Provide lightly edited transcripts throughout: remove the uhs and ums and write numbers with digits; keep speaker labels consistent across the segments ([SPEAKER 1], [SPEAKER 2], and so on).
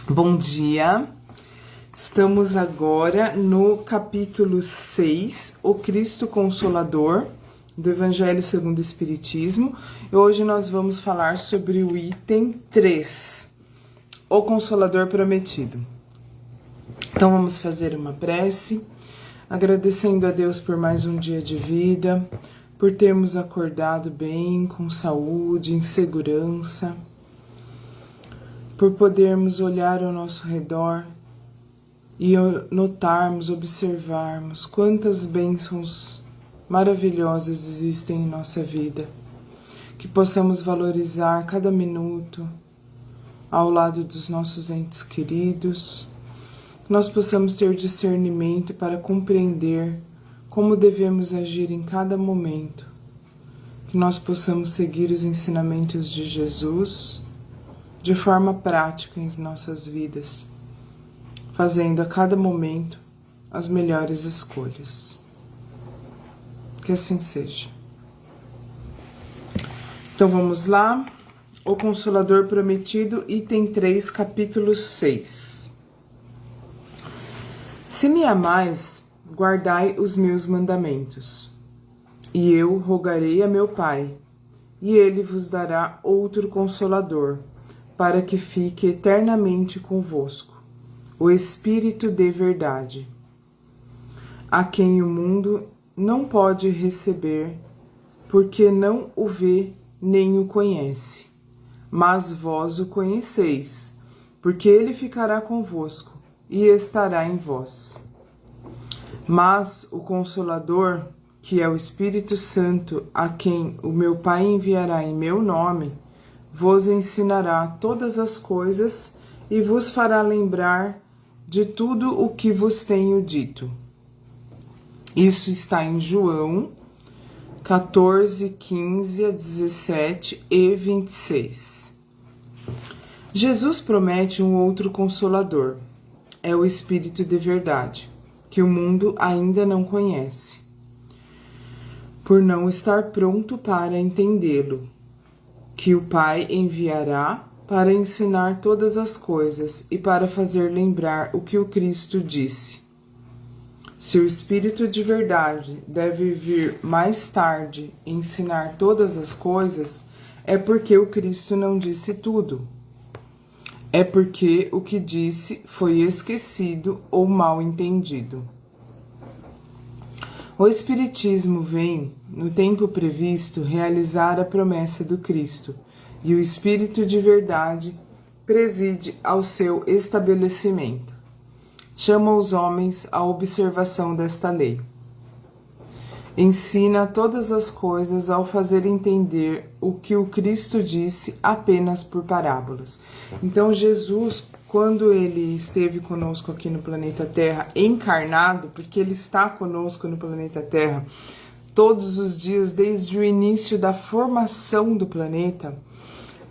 [SPEAKER 1] Bom dia, estamos agora no capítulo 6, o Cristo Consolador, do Evangelho segundo o Espiritismo. E hoje nós vamos falar sobre o item 3, o Consolador Prometido. Então vamos fazer uma prece, agradecendo a Deus por mais um dia de vida, por termos acordado bem, com saúde, em segurança, por podermos olhar ao nosso redor e notarmos, observarmos quantas bênçãos maravilhosas existem em nossa vida, que possamos valorizar cada minuto ao lado dos nossos entes queridos, que nós possamos ter discernimento para compreender como devemos agir em cada momento, que nós possamos seguir os ensinamentos de Jesus de forma prática em nossas vidas, fazendo a cada momento as melhores escolhas. Que assim seja. Então vamos lá. O Consolador Prometido, item 3, capítulo 6. Se me amais, guardai os meus mandamentos, e eu rogarei a meu Pai, e ele vos dará outro Consolador, para que fique eternamente convosco, o Espírito de verdade, a quem o mundo não pode receber, porque não o vê nem o conhece, mas vós o conheceis, porque ele ficará convosco e estará em vós. Mas o Consolador, que é o Espírito Santo, a quem o meu Pai enviará em meu nome, vos ensinará todas as coisas e vos fará lembrar de tudo o que vos tenho dito. Isso está em João 14, 15 a 17 e 26. Jesus promete um outro Consolador. É o Espírito de verdade, que o mundo ainda não conhece, por não estar pronto para entendê-lo, que o Pai enviará para ensinar todas as coisas e para fazer lembrar o que o Cristo disse. Se o Espírito de verdade deve vir mais tarde ensinar todas as coisas, é porque o Cristo não disse tudo. É porque o que disse foi esquecido ou mal entendido. O Espiritismo vem, no tempo previsto, realizar a promessa do Cristo, e o Espírito de verdade preside ao seu estabelecimento. Chama os homens à observação desta lei. Ensina todas as coisas ao fazer entender o que o Cristo disse apenas por parábolas. Então Jesus, quando ele esteve conosco aqui no planeta Terra, encarnado, porque ele está conosco no planeta Terra todos os dias, desde o início da formação do planeta,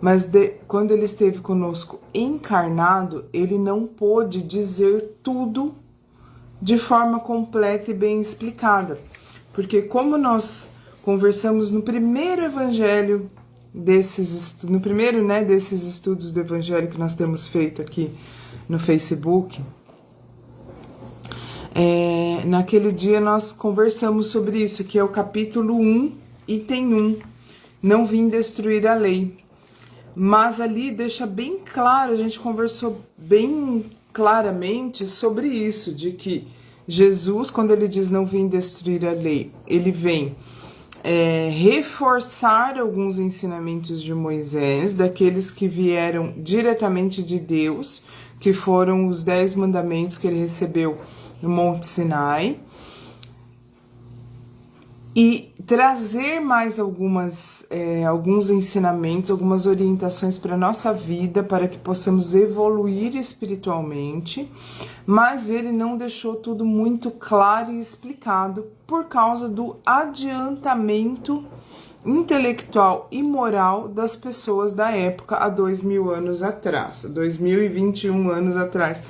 [SPEAKER 1] mas quando ele esteve conosco encarnado, ele não pôde dizer tudo de forma completa e bem explicada. Porque como nós conversamos no primeiro evangelho desses estudos do evangelho que nós temos feito aqui no Facebook, naquele dia nós conversamos sobre isso, que é o capítulo 1, item 1, não vim destruir a lei. Mas ali deixa bem claro, a gente conversou bem claramente sobre isso, de que Jesus, quando ele diz não vim destruir a lei, ele vem reforçar alguns ensinamentos de Moisés, daqueles que vieram diretamente de Deus, que foram os 10 mandamentos que ele recebeu no Monte Sinai, e trazer mais alguns ensinamentos, algumas orientações para a nossa vida, para que possamos evoluir espiritualmente, mas ele não deixou tudo muito claro e explicado por causa do adiantamento intelectual e moral das pessoas da época há 2000 anos atrás, 2021 anos atrás.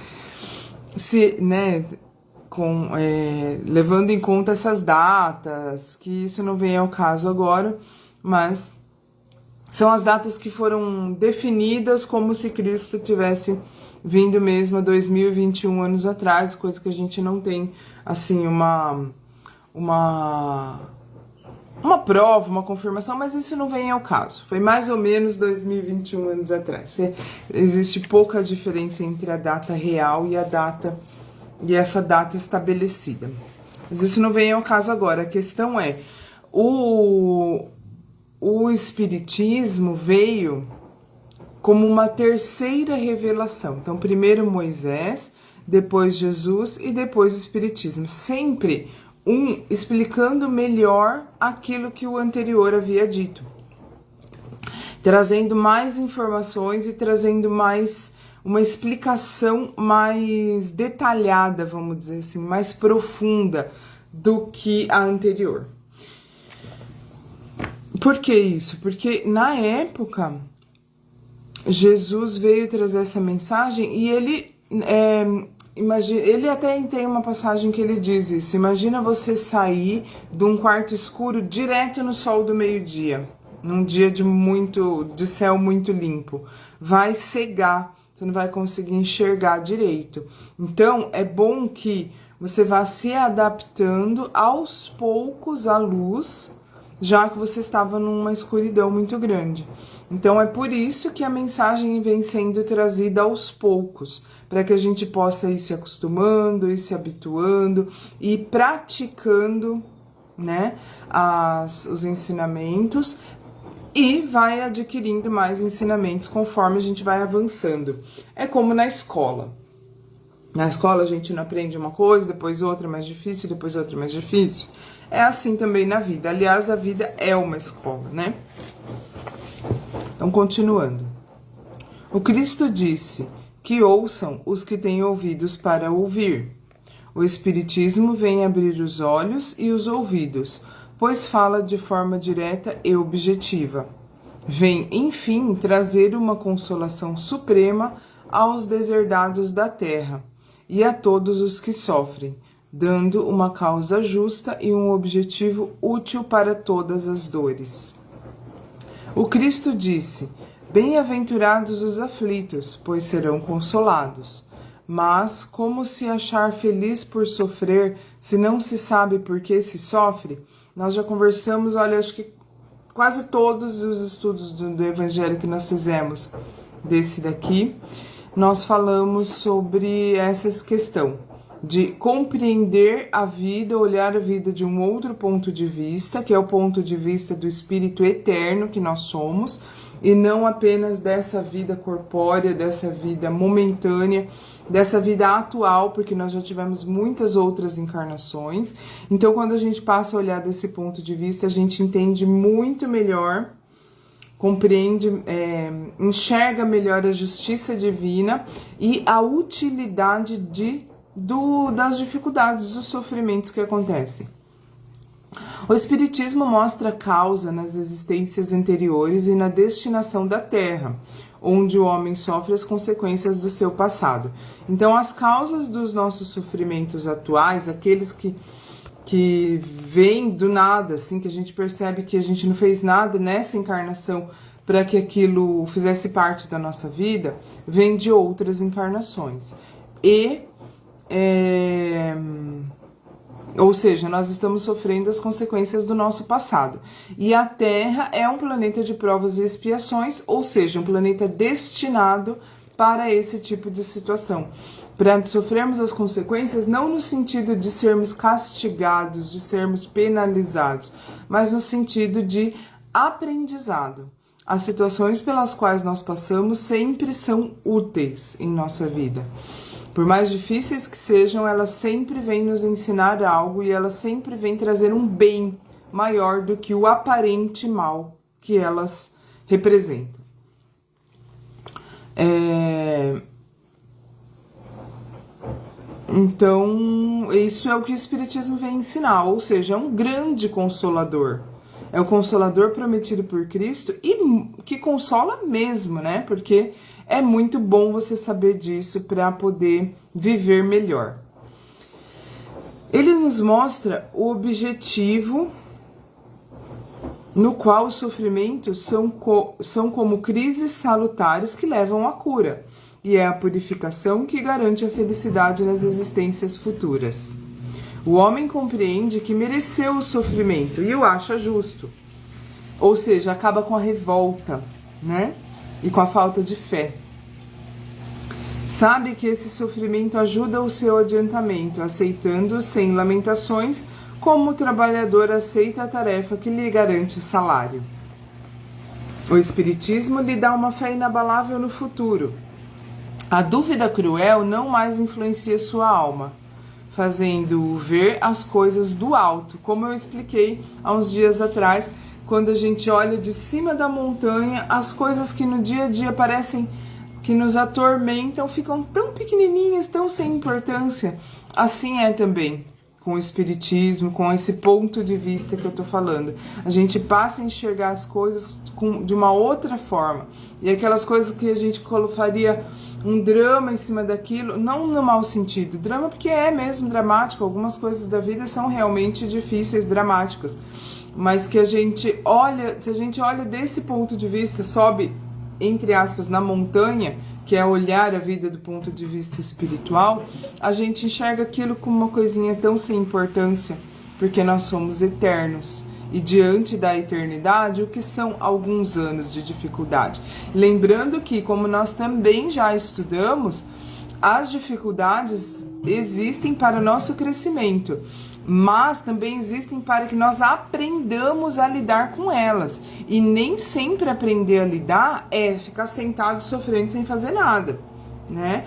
[SPEAKER 1] Levando em conta essas datas, que isso não vem ao caso agora, mas São as datas que foram definidas como se Cristo tivesse vindo mesmo há 2021 anos atrás, coisa que a gente não tem, assim, uma prova, uma confirmação, mas isso não vem ao caso. Foi mais ou menos 2021 anos atrás. Existe pouca diferença entre a data real e essa data estabelecida. Mas isso não vem ao caso agora. A questão é, o Espiritismo veio como uma terceira revelação. Então, primeiro Moisés, depois Jesus e depois o Espiritismo. Sempre explicando melhor aquilo que o anterior havia dito. Trazendo mais informações e trazendo mais uma explicação mais detalhada, vamos dizer assim, mais profunda do que a anterior. Por que isso? Porque na época Jesus veio trazer essa mensagem e ele até tem uma passagem que ele diz isso. Imagina você sair de um quarto escuro direto no sol do meio-dia, num dia de céu muito limpo. Vai cegar, você não vai conseguir enxergar direito. Então, é bom que você vá se adaptando aos poucos à luz, já que você estava numa escuridão muito grande. Então, é por isso que a mensagem vem sendo trazida aos poucos, para que a gente possa ir se acostumando, ir se habituando e praticando, né, os ensinamentos, e vai adquirindo mais ensinamentos conforme a gente vai avançando. É como na escola. Na escola a gente não aprende uma coisa, depois outra mais difícil, depois outra mais difícil. É assim também na vida. Aliás, a vida é uma escola, né? Então, continuando. O Cristo disse que ouçam os que têm ouvidos para ouvir. O Espiritismo vem abrir os olhos e os ouvidos, pois fala de forma direta e objetiva. Vem, enfim, trazer uma consolação suprema aos deserdados da terra e a todos os que sofrem, dando uma causa justa e um objetivo útil para todas as dores. O Cristo disse: bem-aventurados os aflitos, pois serão consolados. Mas como se achar feliz por sofrer, se não se sabe por que se sofre? Nós já conversamos, olha, acho que quase todos os estudos do Evangelho que nós fizemos desse daqui, nós falamos sobre essa questão de compreender a vida, olhar a vida de um outro ponto de vista, que é o ponto de vista do espírito eterno que nós somos, e não apenas dessa vida corpórea, dessa vida momentânea, dessa vida atual, porque nós já tivemos muitas outras encarnações. Então, quando a gente passa a olhar desse ponto de vista, a gente entende muito melhor, compreende, enxerga melhor a justiça divina e a utilidade das dificuldades, dos sofrimentos que acontecem. O Espiritismo mostra a causa nas existências anteriores e na destinação da Terra, onde o homem sofre as consequências do seu passado. Então, as causas dos nossos sofrimentos atuais, aqueles que vêm do nada, assim, que a gente percebe que a gente não fez nada nessa encarnação para que aquilo fizesse parte da nossa vida, vem de outras encarnações. Ou seja, nós estamos sofrendo as consequências do nosso passado. E a Terra é um planeta de provas e expiações, ou seja, um planeta destinado para esse tipo de situação. Para sofrermos as consequências, não no sentido de sermos castigados, de sermos penalizados, mas no sentido de aprendizado. As situações pelas quais nós passamos sempre são úteis em nossa vida. Por mais difíceis que sejam, elas sempre vêm nos ensinar algo e elas sempre vêm trazer um bem maior do que o aparente mal que elas representam. Então, isso é o que o Espiritismo vem ensinar, ou seja, é um grande consolador. É o consolador prometido por Cristo e que consola mesmo, né? Porque é muito bom você saber disso para poder viver melhor. Ele nos mostra o objetivo no qual os sofrimentos são como crises salutares que levam à cura, e é a purificação que garante a felicidade nas existências futuras. O homem compreende que mereceu o sofrimento e o acha justo, ou seja, acaba com a revolta, né? E com a falta de fé. Sabe que esse sofrimento ajuda o seu adiantamento, aceitando sem lamentações, como o trabalhador aceita a tarefa que lhe garante salário. O Espiritismo lhe dá uma fé inabalável no futuro. A dúvida cruel não mais influencia sua alma, fazendo-o ver as coisas do alto, como eu expliquei há uns dias atrás, quando a gente olha de cima da montanha, as coisas que no dia a dia parecem que nos atormentam ficam tão pequenininhas, tão sem importância. Assim é também com o Espiritismo, com esse ponto de vista que eu tô falando. A gente passa a enxergar as coisas de uma outra forma. E aquelas coisas que a gente faria um drama em cima daquilo, não no mau sentido. Drama porque é mesmo dramático, algumas coisas da vida são realmente difíceis, dramáticas. Mas que a gente olha, se a gente olha desse ponto de vista, sobe, entre aspas, na montanha, que é olhar a vida do ponto de vista espiritual, a gente enxerga aquilo como uma coisinha tão sem importância, porque nós somos eternos. E diante da eternidade, o que são alguns anos de dificuldade? Lembrando que, como nós também já estudamos, as dificuldades existem para o nosso crescimento, mas também existem para que nós aprendamos a lidar com elas. E nem sempre aprender a lidar é ficar sentado sofrendo sem fazer nada, né?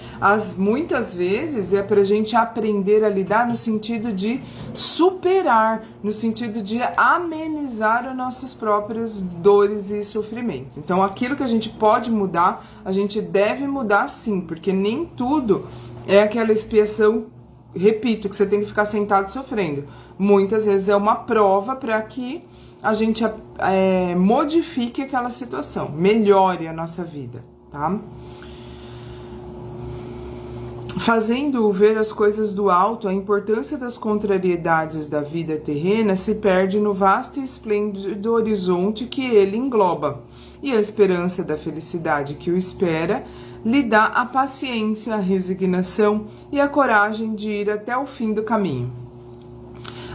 [SPEAKER 1] Muitas vezes é para a gente aprender a lidar no sentido de superar, no sentido de amenizar as nossas próprias dores e sofrimentos. Então, aquilo que a gente pode mudar, a gente deve mudar sim, porque nem tudo é aquela expiação, repito, que você tem que ficar sentado sofrendo. Muitas vezes é uma prova para que a gente modifique aquela situação, melhore a nossa vida, tá? Fazendo-o ver as coisas do alto, a importância das contrariedades da vida terrena se perde no vasto e esplêndido horizonte que ele engloba, e a esperança da felicidade que o espera lhe dá a paciência, a resignação e a coragem de ir até o fim do caminho.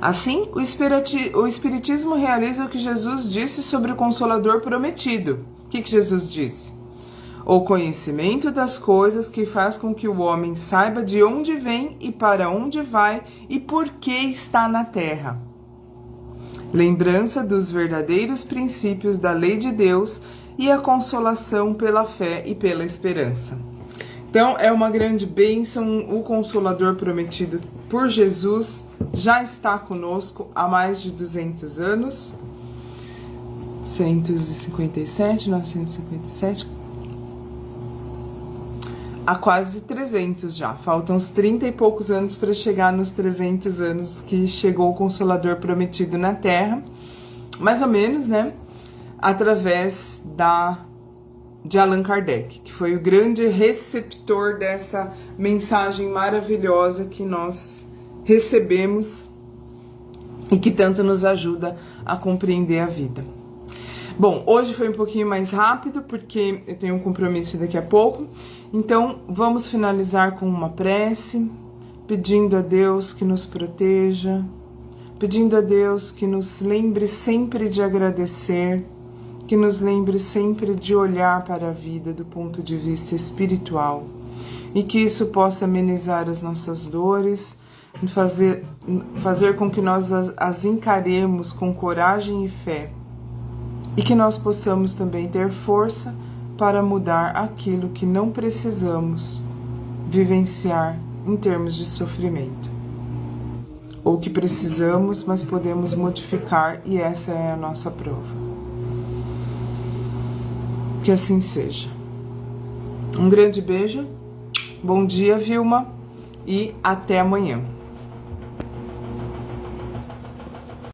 [SPEAKER 1] Assim, o Espiritismo realiza o que Jesus disse sobre o Consolador prometido. O que Jesus disse? O conhecimento das coisas que faz com que o homem saiba de onde vem e para onde vai e por que está na terra. Lembrança dos verdadeiros princípios da lei de Deus e a consolação pela fé e pela esperança. Então, é uma grande bênção. O Consolador prometido por Jesus já está conosco há mais de 200 anos. 957, há quase 300 já. Faltam uns 30 e poucos anos para chegar nos 300 anos que chegou o Consolador prometido na Terra. Mais ou menos, né? Através de Allan Kardec, que foi o grande receptor dessa mensagem maravilhosa que nós recebemos e que tanto nos ajuda a compreender a vida. Bom, hoje foi um pouquinho mais rápido, porque eu tenho um compromisso daqui a pouco. Então, vamos finalizar com uma prece, pedindo a Deus que nos proteja, pedindo a Deus que nos lembre sempre de agradecer, que nos lembre sempre de olhar para a vida do ponto de vista espiritual, e que isso possa amenizar as nossas dores, fazer com que nós as encaremos com coragem e fé, e que nós possamos também ter força para mudar aquilo que não precisamos vivenciar em termos de sofrimento, ou que precisamos, mas podemos modificar, e essa é a nossa prova. Que assim seja. Um grande beijo, bom dia, Vilma, e até amanhã.